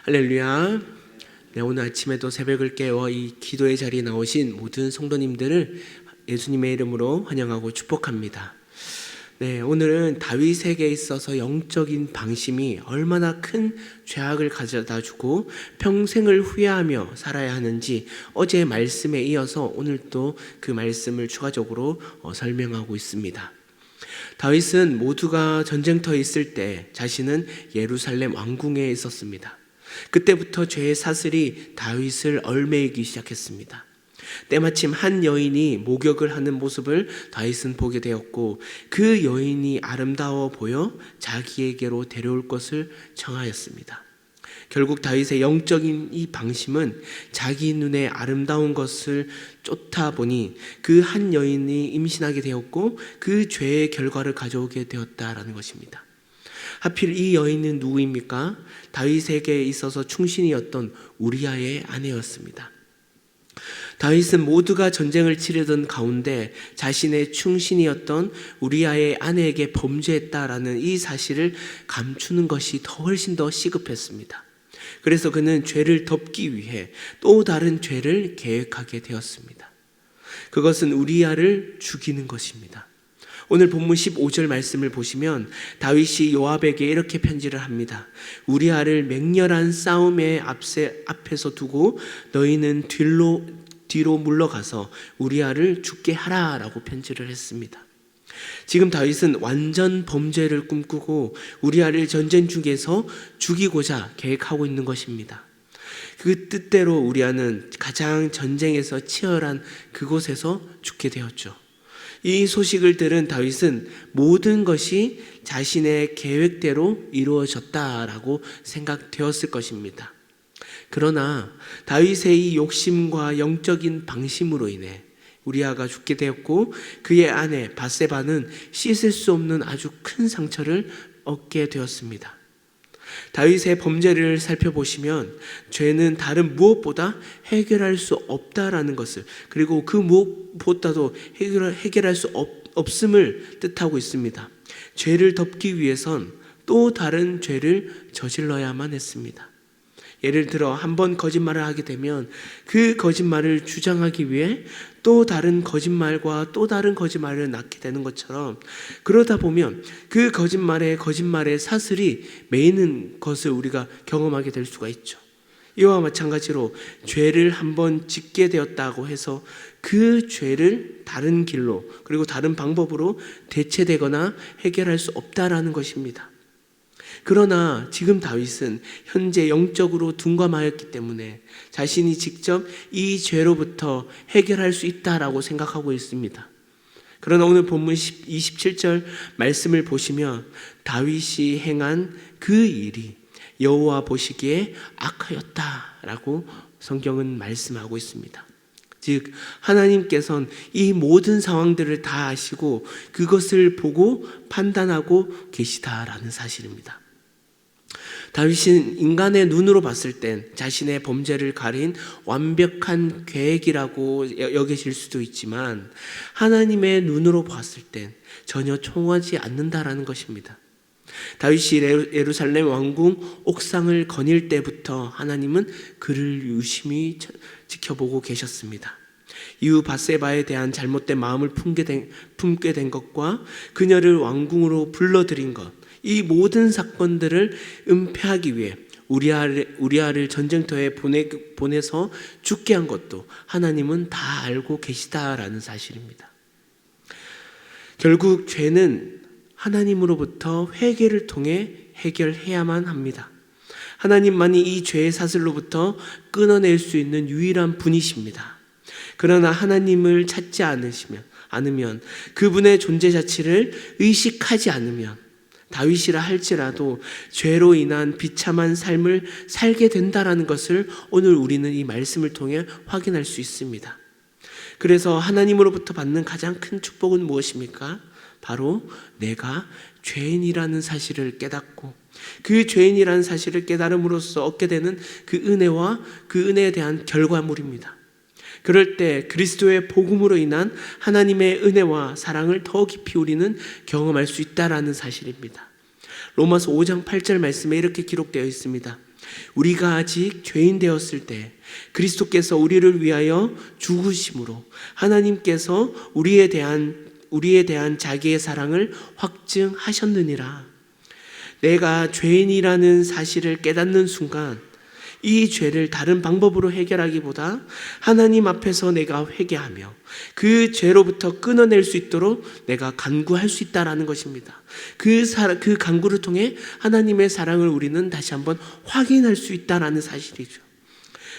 할렐루야. 네, 오늘 아침에도 새벽을 깨워 이 기도의 자리에 나오신 모든 성도님들을 예수님의 이름으로 환영하고 축복합니다. 네, 오늘은 다윗에게 있어서 영적인 방심이 얼마나 큰 죄악을 가져다 주고 평생을 후회하며 살아야 하는지 어제의 말씀에 이어서 오늘 또 그 말씀을 추가적으로 설명하고 있습니다. 다윗은 모두가 전쟁터에 있을 때 자신은 예루살렘 왕궁에 있었습니다. 그때부터 죄의 사슬이 다윗을 얽매이기 시작했습니다. 때마침 한 여인이 목욕을 하는 모습을 다윗은 보게 되었고 그 여인이 아름다워 보여 자기에게로 데려올 것을 청하였습니다. 결국 다윗의 영적인 이 방심은 자기 눈에 아름다운 것을 쫓다 보니 그 한 여인이 임신하게 되었고 그 죄의 결과를 가져오게 되었다라는 것입니다. 하필 이 여인은 누구입니까? 다윗에게 있어서 충신이었던 우리아의 아내였습니다. 다윗은 모두가 전쟁을 치르던 가운데 자신의 충신이었던 우리아의 아내에게 범죄했다라는 이 사실을 감추는 것이 훨씬 더 시급했습니다. 그래서 그는 죄를 덮기 위해 또 다른 죄를 계획하게 되었습니다. 그것은 우리아를 죽이는 것입니다. 오늘 본문 15절 말씀을 보시면 다윗이 요압에게 이렇게 편지를 합니다. 우리아를 맹렬한 싸움의 앞에서 두고 너희는 뒤로 물러가서 우리아를 죽게 하라 라고 편지를 했습니다. 지금 다윗은 완전 범죄를 꿈꾸고 우리아를 전쟁 중에서 죽이고자 계획하고 있는 것입니다. 그 뜻대로 우리아는 가장 전쟁에서 치열한 그곳에서 죽게 되었죠. 이 소식을 들은 다윗은 모든 것이 자신의 계획대로 이루어졌다라고 생각되었을 것입니다. 그러나 다윗의 이 욕심과 영적인 방심으로 인해 우리아가 죽게 되었고 그의 아내 밧세바는 씻을 수 없는 아주 큰 상처를 얻게 되었습니다. 다윗의 범죄를 살펴보시면 죄는 다른 무엇보다 해결할 수 없다라는 것을, 그리고 그 무엇보다도 해결할 수 없음을 뜻하고 있습니다. 죄를 덮기 위해선 또 다른 죄를 저질러야만 했습니다. 예를 들어 한 번 거짓말을 하게 되면 그 거짓말을 주장하기 위해 또 다른 거짓말과 또 다른 거짓말을 낳게 되는 것처럼, 그러다 보면 그 거짓말의 사슬이 매이는 것을 우리가 경험하게 될 수가 있죠. 이와 마찬가지로 죄를 한번 짓게 되었다고 해서 그 죄를 다른 길로 그리고 다른 방법으로 대체되거나 해결할 수 없다라는 것입니다. 그러나 지금 다윗은 현재 영적으로 둔감하였기 때문에 자신이 직접 이 죄로부터 해결할 수 있다라고 생각하고 있습니다. 그러나 오늘 본문 27절 말씀을 보시면 다윗이 행한 그 일이 여호와 보시기에 악하였다라고 성경은 말씀하고 있습니다. 즉 하나님께서는 이 모든 상황들을 다 아시고 그것을 보고 판단하고 계시다라는 사실입니다. 다윗은 인간의 눈으로 봤을 땐 자신의 범죄를 가린 완벽한 계획이라고 여기실 수도 있지만 하나님의 눈으로 봤을 땐 전혀 통하지 않는다라는 것입니다. 다윗이 예루살렘 왕궁 옥상을 거닐 때부터 하나님은 그를 유심히 지켜보고 계셨습니다. 이후 밧세바에 대한 잘못된 마음을 품게 된 것과 그녀를 왕궁으로 불러들인 것, 이 모든 사건들을 은폐하기 위해 우리아를 전쟁터에 보내서 죽게 한 것도 하나님은 다 알고 계시다라는 사실입니다. 결국 죄는 하나님으로부터 회개를 통해 해결해야만 합니다. 하나님만이 이 죄의 사슬로부터 끊어낼 수 있는 유일한 분이십니다. 그러나 하나님을 찾지 않으면 그분의 존재 자체를 의식하지 않으면 다윗이라 할지라도 죄로 인한 비참한 삶을 살게 된다라는 것을 오늘 우리는 이 말씀을 통해 확인할 수 있습니다. 그래서 하나님으로부터 받는 가장 큰 축복은 무엇입니까? 바로 내가 죄인이라는 사실을 깨닫고 그 죄인이라는 사실을 깨달음으로써 얻게 되는 그 은혜와 그 은혜에 대한 결과물입니다. 그럴 때 그리스도의 복음으로 인한 하나님의 은혜와 사랑을 더 깊이 우리는 경험할 수 있다라는 사실입니다. 로마서 5장 8절 말씀에 이렇게 기록되어 있습니다. 우리가 아직 죄인 되었을 때 그리스도께서 우리를 위하여 죽으심으로 하나님께서 우리에 대한 자기의 사랑을 확증하셨느니라. 내가 죄인이라는 사실을 깨닫는 순간 이 죄를 다른 방법으로 해결하기보다 하나님 앞에서 내가 회개하며 그 죄로부터 끊어낼 수 있도록 내가 간구할 수 있다라는 것입니다. 그 간구를 통해 하나님의 사랑을 우리는 다시 한번 확인할 수 있다라는 사실이죠.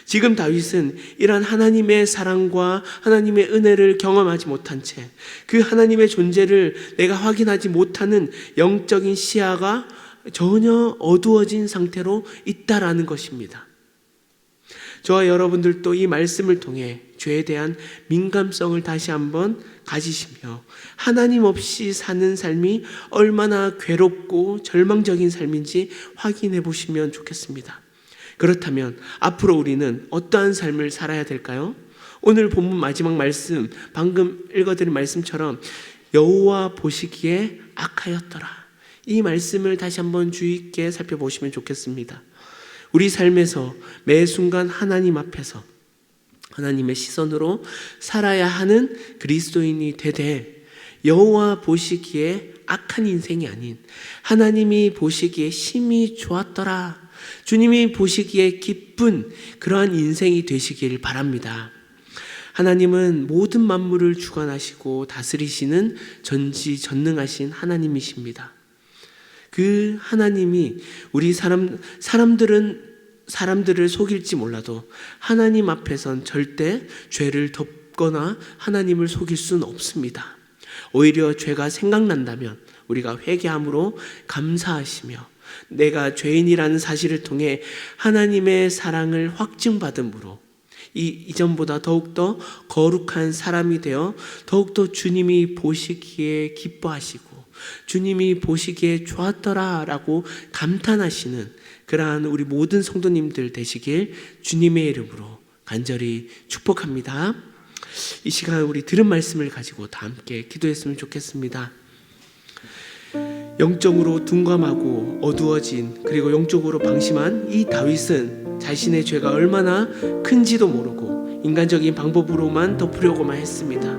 지금 다윗은 이러한 하나님의 사랑과 하나님의 은혜를 경험하지 못한 채 그 하나님의 존재를 내가 확인하지 못하는 영적인 시야가 전혀 어두워진 상태로 있다라는 것입니다. 저와 여러분들도 이 말씀을 통해 죄에 대한 민감성을 다시 한번 가지시며 하나님 없이 사는 삶이 얼마나 괴롭고 절망적인 삶인지 확인해 보시면 좋겠습니다. 그렇다면 앞으로 우리는 어떠한 삶을 살아야 될까요? 오늘 본문 마지막 말씀, 방금 읽어드린 말씀처럼 여호와 보시기에 악하였더라. 이 말씀을 다시 한번 주의 있게 살펴보시면 좋겠습니다. 우리 삶에서 매 순간 하나님 앞에서 하나님의 시선으로 살아야 하는 그리스도인이 되되 여호와 보시기에 악한 인생이 아닌 하나님이 보시기에 심히 좋았더라, 주님이 보시기에 기쁜 그러한 인생이 되시길 바랍니다. 하나님은 모든 만물을 주관하시고 다스리시는 전지전능하신 하나님이십니다. 그 하나님이 우리 사람들을 속일지 몰라도 하나님 앞에선 절대 죄를 덮거나 하나님을 속일 수는 없습니다. 오히려 죄가 생각난다면 우리가 회개함으로 감사하시며 내가 죄인이라는 사실을 통해 하나님의 사랑을 확증받음으로 이전보다 더욱더 거룩한 사람이 되어 더욱더 주님이 보시기에 기뻐하시고 주님이 보시기에 좋았더라 라고 감탄하시는 그러한 우리 모든 성도님들 되시길 주님의 이름으로 간절히 축복합니다. 이 시간 우리 들은 말씀을 가지고 다 함께 기도했으면 좋겠습니다. 영적으로 둔감하고 어두워진 그리고 영적으로 방심한 이 다윗은 자신의 죄가 얼마나 큰지도 모르고 인간적인 방법으로만 덮으려고만 했습니다.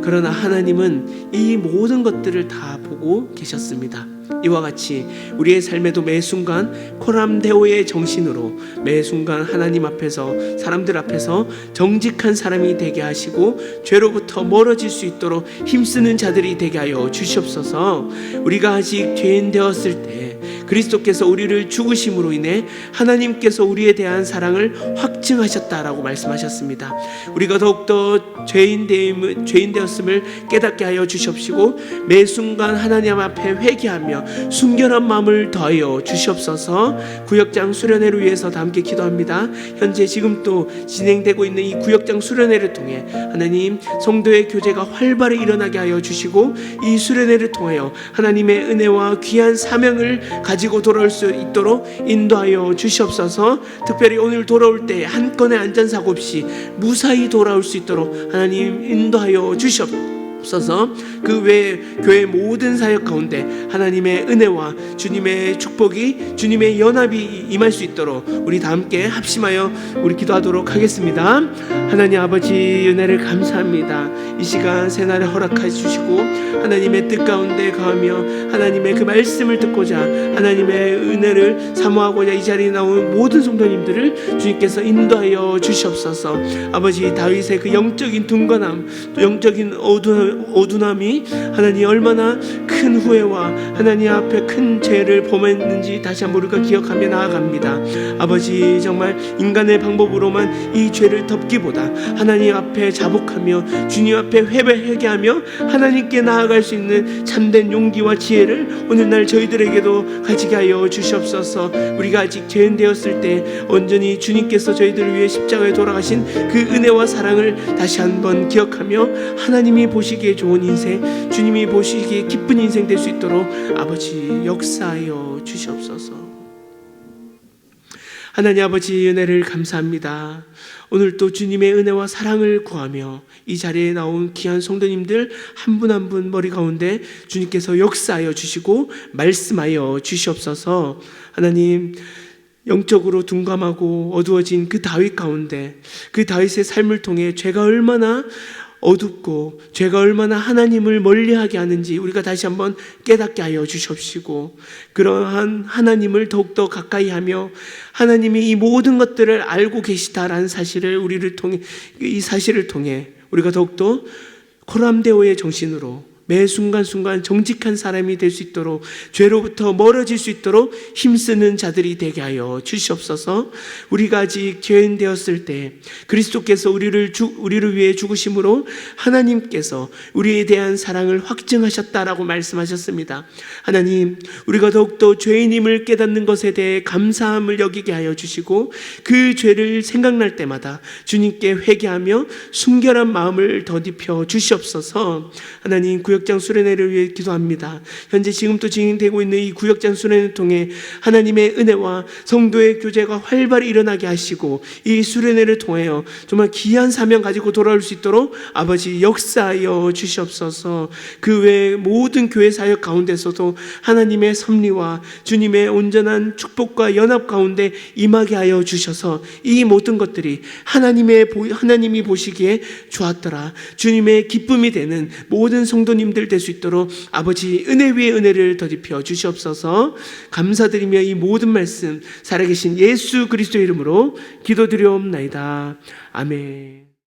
그러나 하나님은 이 모든 것들을 다 보고 계셨습니다. 이와 같이 우리의 삶에도 매 순간 코람데오의 정신으로 매 순간 하나님 앞에서 사람들 앞에서 정직한 사람이 되게 하시고 죄로부터 멀어질 수 있도록 힘쓰는 자들이 되게 하여 주시옵소서. 우리가 아직 죄인 되었을 때 그리스도께서 우리를 죽으심으로 인해 하나님께서 우리에 대한 사랑을 확증하셨다라고 말씀하셨습니다. 우리가 더욱더 죄인 되었음을 깨닫게 하여 주시옵시고 매 순간 하나님 앞에 회개하며 순결한 마음을 더하여 주시옵소서. 구역장 수련회를 위해서 다 함께 기도합니다. 현재 지금 또 진행되고 있는 이 구역장 수련회를 통해 하나님 성도의 교제가 활발히 일어나게 하여 주시고 이 수련회를 통하여 하나님의 은혜와 귀한 사명을 가지고 돌아올 수 있도록 인도하여 주시옵소서. 특별히 오늘 돌아올 때 한 건의 안전사고 없이 무사히 돌아올 수 있도록 하나님 인도하여 주시옵소서. 그 외에 교회 모든 사역 가운데 하나님의 은혜와 주님의 축복이 주님의 연합이 임할 수 있도록 우리 다 함께 합심하여 우리 기도하도록 하겠습니다. 하나님 아버지 은혜를 감사합니다. 이 시간 새날에 허락해 주시고 하나님의 뜻 가운데 가며 하나님의 그 말씀을 듣고자 하나님의 은혜를 사모하고자 이 자리에 나온 모든 성도님들을 주님께서 인도하여 주시옵소서. 아버지 다윗의 그 영적인 둔건함, 영적인 어두움이 하나님 얼마나 큰 후회와 하나님 앞에 큰 죄를 범했는지 다시 한번 우리가 기억하며 나아갑니다. 아버지 정말 인간의 방법으로만 이 죄를 덮기보다 하나님 앞에 자복하며 주님 앞에 회개하며 하나님께 나아갈 수 있는 참된 용기와 지혜를 오늘날 저희들에게도 가지게 하여 주시옵소서. 우리가 아직 죄인 되었을 때 온전히 주님께서 저희들을 위해 십자가에 돌아가신 그 은혜와 사랑을 다시 한번 기억하며 하나님이 보시기에 좋은 인생, 주님이 보시기에 기쁜 인생 될 수 있도록 아버지 역사하여 주시옵소서. 하나님 아버지 은혜를 감사합니다. 오늘 또 주님의 은혜와 사랑을 구하며 이 자리에 나온 귀한 성도님들 한 분 한 분 머리 가운데 주님께서 역사하여 주시고 말씀하여 주시옵소서. 하나님 영적으로 둔감하고 어두워진 그 다윗 가운데 그 다윗의 삶을 통해 죄가 얼마나 어둡고 죄가 얼마나 하나님을 멀리하게 하는지 우리가 다시 한번 깨닫게 하여 주십시고, 그러한 하나님을 더욱더 가까이 하며 하나님이 이 모든 것들을 알고 계시다라는 사실을 이 사실을 통해 우리가 더욱더 코람데오의 정신으로 매 순간순간 정직한 사람이 될 수 있도록, 죄로부터 멀어질 수 있도록 힘쓰는 자들이 되게 하여 주시옵소서. 우리가 아직 죄인 되었을 때 그리스도께서 우리를 위해 죽으심으로 하나님께서 우리에 대한 사랑을 확증하셨다라고 말씀하셨습니다. 하나님, 우리가 더욱더 죄인임을 깨닫는 것에 대해 감사함을 여기게 하여 주시고, 그 죄를 생각날 때마다 주님께 회개하며 순결한 마음을 더딥혀 주시옵소서. 하나님, 구역장 수련회를 위해 기도합니다. 현재 지금도 진행되고 있는 이 구역장 수련회를 통해 하나님의 은혜와 성도의 교제가 활발히 일어나게 하시고, 이 수련회를 통하여 정말 귀한 사명 가지고 돌아올 수 있도록 아버지 역사하여 주시옵소서. 그 외 모든 교회 사역 가운데서도 하나님의 섭리와 주님의 온전한 축복과 연합 가운데 임하게 하여 주셔서 이 모든 것들이 하나님이 보시기에 좋았더라, 주님의 기쁨이 되는 모든 성도님들 될 수 있도록 아버지 은혜 위에 은혜를 더딥혀 주시옵소서. 감사드리며 이 모든 말씀 살아계신 예수 그리스도의 이름으로 기도드리옵나이다. 아멘.